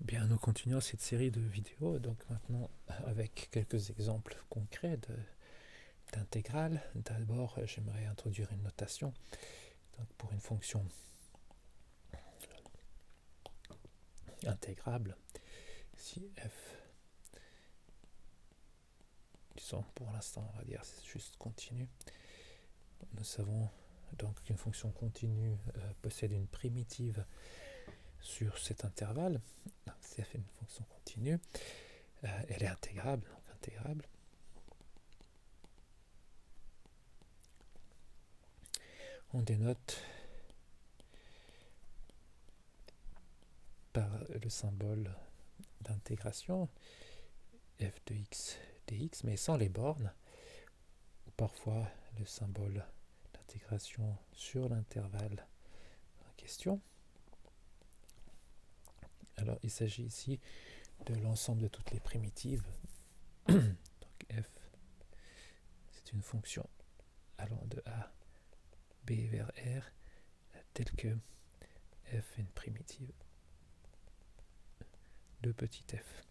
Bien, nous continuons cette série de vidéos, donc maintenant avec quelques exemples concrets d'intégrales. D'abord, j'aimerais introduire une notation donc pour une fonction intégrable. Si f, disons pour l'instant, on va dire c'est juste continu, nous savons donc qu'une fonction continue possède une primitive sur cet intervalle. Donc, si f est une fonction continue, elle est intégrable, donc intégrable. On dénote par le symbole d'intégration f de x dx, mais sans les bornes, ou parfois le symbole d'intégration sur l'intervalle en question. Alors il s'agit ici de l'ensemble de toutes les primitives. Donc f, c'est une fonction allant de a, b vers r, telle que f est une primitive de petit f.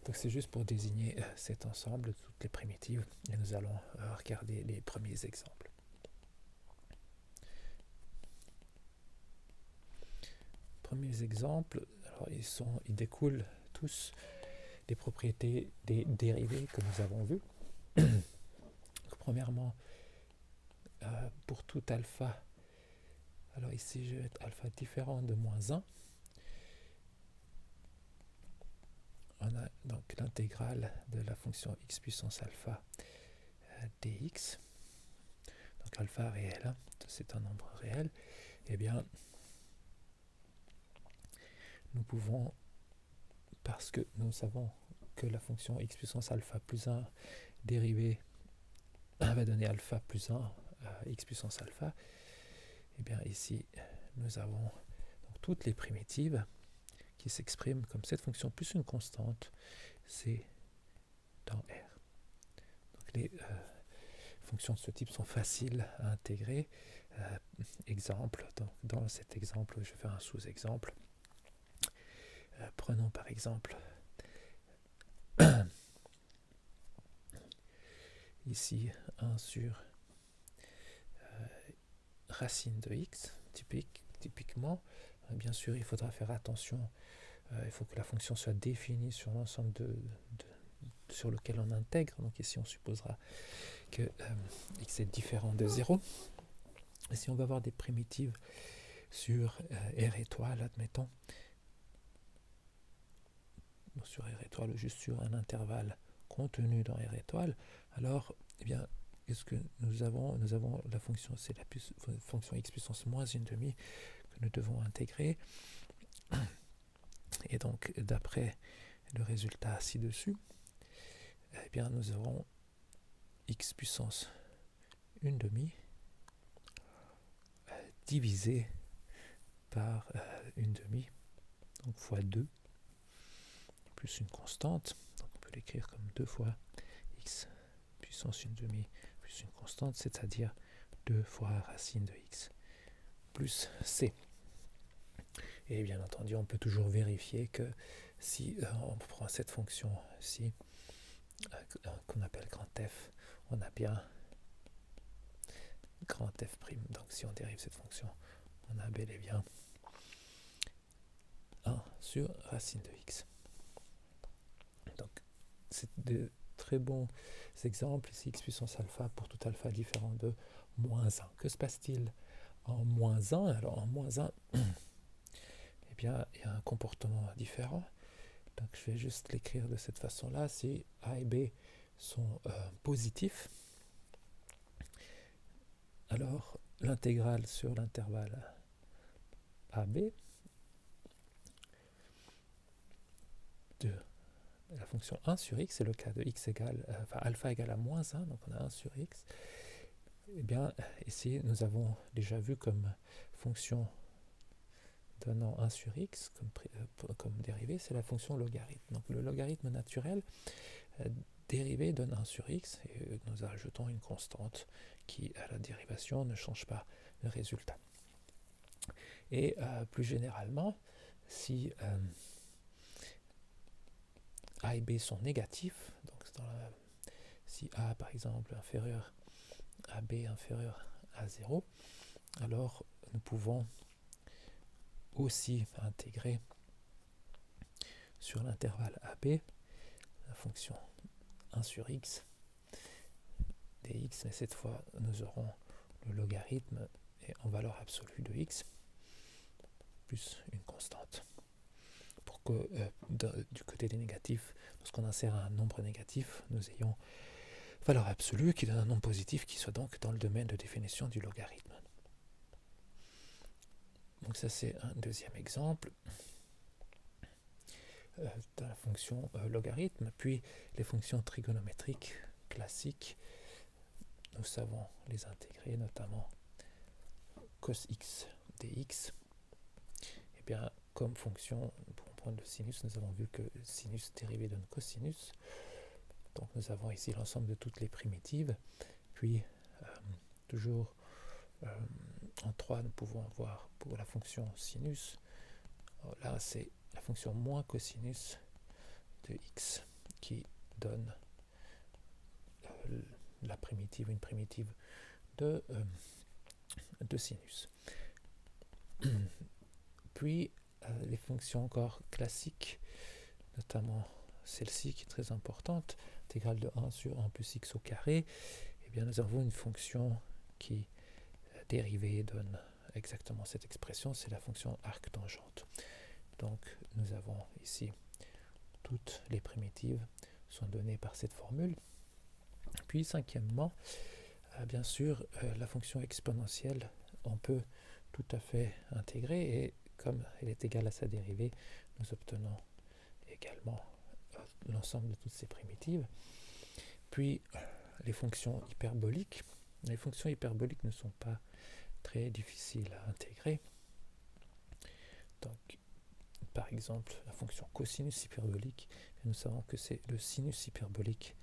Donc c'est juste pour désigner cet ensemble de toutes les primitives, et nous allons regarder les premiers exemples. Premiers exemples, alors ils découlent tous des propriétés des dérivées que nous avons vues. Premièrement, pour tout alpha, alors ici je vais mettre alpha différent de moins 1, on a donc l'intégrale de la fonction x puissance alpha dx, donc alpha réel, hein, c'est un nombre réel, et bien nous pouvons, parce que nous savons que la fonction x puissance alpha plus 1 dérivée va donner alpha plus 1 x puissance alpha, et bien ici nous avons donc toutes les primitives qui s'expriment comme cette fonction plus une constante c dans R. Donc les fonctions de ce type sont faciles à intégrer. Exemple, donc dans cet exemple, je vais faire un sous-exemple. Prenons par exemple ici 1 sur racine de x, typiquement. Bien sûr, il faudra faire attention, il faut que la fonction soit définie sur l'ensemble sur lequel on intègre. Donc ici, on supposera que x est différent de 0. Et si on va avoir des primitives sur R étoile, admettons, sur R étoile, juste sur un intervalle contenu dans R étoile, alors, eh bien, qu'est-ce que nous avons? Nous avons la fonction, c'est la fonction x puissance moins une demi que nous devons intégrer. Et donc, d'après le résultat ci-dessus, eh bien, nous aurons x puissance une demi divisé par une demi, donc fois 2, plus une constante. Donc on peut l'écrire comme 2 fois x puissance une demi plus une constante, c'est-à-dire 2 fois racine de x plus c. Et bien entendu, on peut toujours vérifier que si on prend cette fonction-ci, qu'on appelle grand f, on a bien grand f'. Donc si on dérive cette fonction, on a bel et bien 1 sur racine de x. Donc c'est de très bons exemples. Ici, x puissance alpha pour tout alpha différent de moins 1. Que se passe-t-il en moins 1? Alors en moins 1, eh bien, il y a un comportement différent. Donc je vais juste l'écrire de cette façon-là. Si a et b sont positifs, alors l'intégrale sur l'intervalle AB de la fonction 1 sur x, c'est le cas de x égale, alpha égale à moins 1, donc on a 1 sur x. Eh bien, ici, nous avons déjà vu comme fonction donnant 1 sur x, comme dérivée, c'est la fonction logarithme. Donc le logarithme naturel dérivé donne 1 sur x, et nous ajoutons une constante qui, à la dérivation, ne change pas le résultat. Et plus généralement, si A et B sont négatifs, donc si A par exemple inférieur à B inférieur à 0, alors nous pouvons aussi intégrer sur l'intervalle AB la fonction 1 sur x dx, mais cette fois nous aurons le logarithme et en valeur absolue de x plus une constante. Pour que du côté des négatifs, lorsqu'on insère un nombre négatif, nous ayons valeur absolue qui donne un nombre positif qui soit donc dans le domaine de définition du logarithme. Donc ça c'est un deuxième exemple de la fonction logarithme. Puis les fonctions trigonométriques classiques, nous savons les intégrer, notamment cos x dx. Et bien comme fonction, pour prendre le sinus, nous avons vu que sinus dérivé donne cosinus. Donc nous avons ici l'ensemble de toutes les primitives. Puis toujours en 3, nous pouvons avoir pour la fonction sinus, là c'est la fonction moins cosinus de x qui donne la primitive, une primitive de sinus. Puis les fonctions encore classiques, notamment celle-ci qui est très importante, intégrale de 1 sur 1 plus x au carré, et bien nous avons une fonction qui dérivée donne exactement cette expression, c'est la fonction arc-tangente. Donc nous avons ici toutes les primitives sont données par cette formule. Puis cinquièmement, bien sûr, la fonction exponentielle, on peut tout à fait intégrer, et comme elle est égale à sa dérivée, nous obtenons également l'ensemble de toutes ces primitives. Puis les fonctions hyperboliques. Les fonctions hyperboliques ne sont pas très difficiles à intégrer. Donc, par exemple, la fonction cosinus hyperbolique, nous savons que c'est le sinus hyperbolique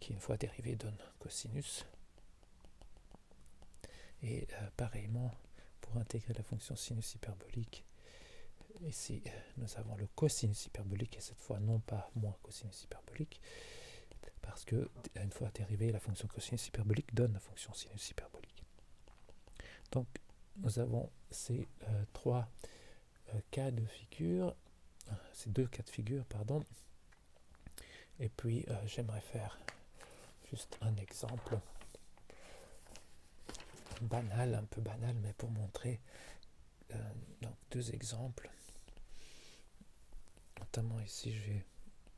qui, une fois dérivé, donne cosinus. Et pareillement, pour intégrer la fonction sinus hyperbolique, ici nous avons le cosinus hyperbolique, et cette fois non pas moins cosinus hyperbolique, parce que une fois dérivée, la fonction cosinus hyperbolique donne la fonction sinus hyperbolique. Donc nous avons ces trois cas de figure, ces deux cas de figure, pardon. Et puis j'aimerais faire juste un exemple banal, un peu banal, mais pour montrer donc deux exemples. Notamment ici, je vais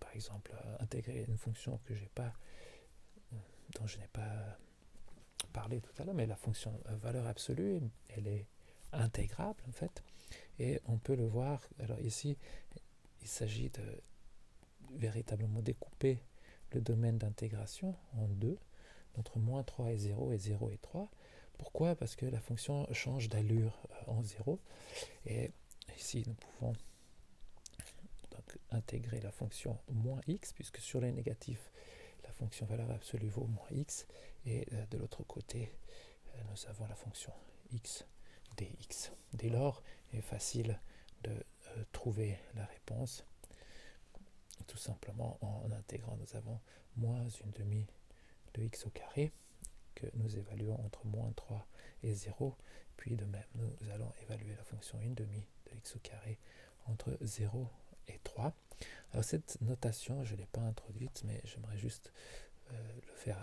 par exemple intégrer une fonction que j'ai pas, dont je n'ai pas parlé tout à l'heure, mais la fonction valeur absolue, elle est intégrable en fait, et on peut le voir. Alors ici, il s'agit de véritablement découper le domaine d'intégration en deux, entre moins 3 et 0 et 0 et 3. Pourquoi ? Parce que la fonction change d'allure en 0, et ici nous pouvons donc intégrer la fonction moins x, puisque sur les négatifs, la fonction valeur absolue vaut moins x, et de l'autre côté, nous avons la fonction x dx. Dès lors, il est facile de trouver la réponse. Tout simplement en intégrant, nous avons moins une demi de x au carré, que nous évaluons entre moins 3 et 0, puis de même nous allons évaluer la fonction 1 demi de x au carré entre 0 et 3. Alors cette notation, je ne l'ai pas introduite, mais j'aimerais juste le faire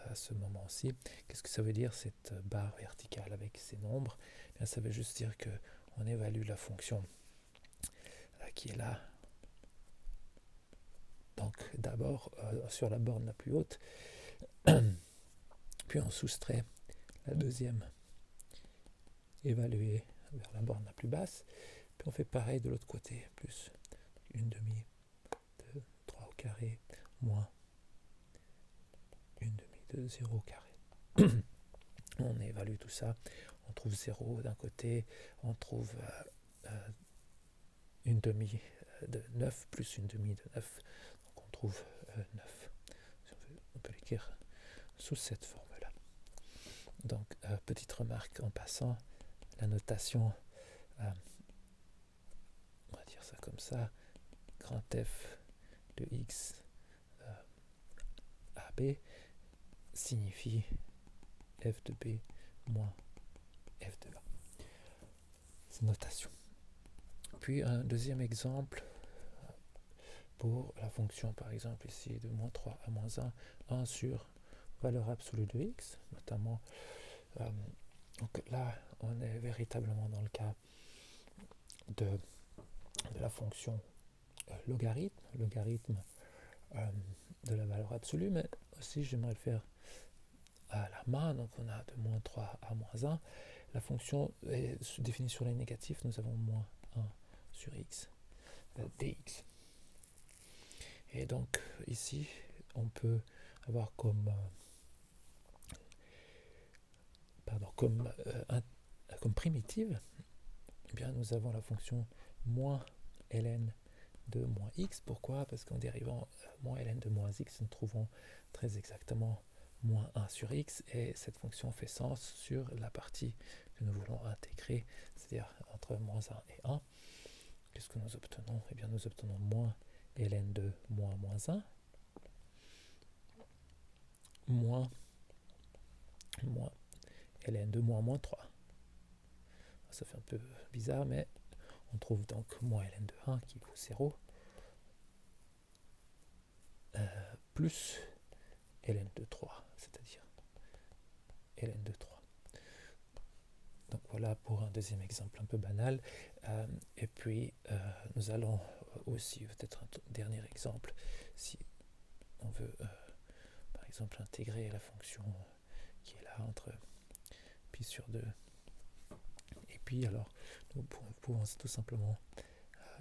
à ce moment-ci. Qu'est-ce que ça veut dire cette barre verticale avec ces nombres ? Bien, ça veut juste dire qu'on évalue la fonction qui est là. Donc d'abord sur la borne la plus haute, puis on soustrait la deuxième évaluée vers la borne la plus basse, puis on fait pareil de l'autre côté, plus une demi de 3 au carré, moins une demi de 0 au carré. On évalue tout ça, on trouve 0 d'un côté, on trouve une demi de 9 plus une demi de 9, donc on trouve 9. On peut l'écrire sous cette forme-là. Donc, petite remarque en passant, la notation, on va dire ça comme ça, grand F de x à b signifie f de b moins f de a. C'est notation. Puis un deuxième exemple pour la fonction, par exemple ici de moins 3 à moins 1 sur valeur absolue de x, notamment. Donc là, on est véritablement dans le cas de la fonction logarithme de la valeur absolue, mais aussi j'aimerais le faire à la main. Donc on a de moins 3 à moins 1. La fonction est définie sur les négatifs. Nous avons moins 1 sur x dx. Et donc ici, on peut avoir comme primitive, eh bien, nous avons la fonction moins ln de moins x. Pourquoi? Parce qu'en dérivant moins ln de moins x, nous trouvons très exactement moins 1 sur x, et cette fonction fait sens sur la partie que nous voulons intégrer, c'est-à-dire entre moins 1 et 1. Qu'est-ce que nous obtenons? Eh bien, nous obtenons moins ln de moins 1 moins ln de moins 3. Ça fait un peu bizarre, mais on trouve donc moins ln de 1 qui vaut 0 plus ln de 3, c'est-à-dire ln de 3. Donc voilà pour un deuxième exemple un peu banal. Et puis nous allons aussi, peut-être un dernier exemple, si on veut par exemple intégrer la fonction qui est là entre pi sur 2 et pi. Alors nous pouvons tout simplement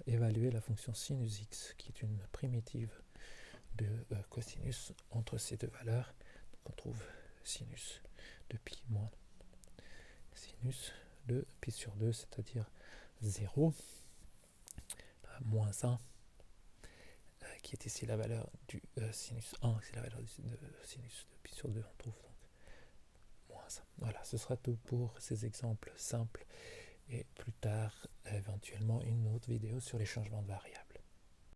évaluer la fonction sinus x, qui est une primitive de cosinus entre ces deux valeurs. Donc on trouve sinus de pi moins sinus de pi sur 2, c'est-à-dire 0, moins 1, qui est ici la valeur du sinus 1, c'est la valeur de sinus de pi sur 2, on trouve donc moins 1. Voilà, ce sera tout pour ces exemples simples, et plus tard, éventuellement, une autre vidéo sur les changements de variables.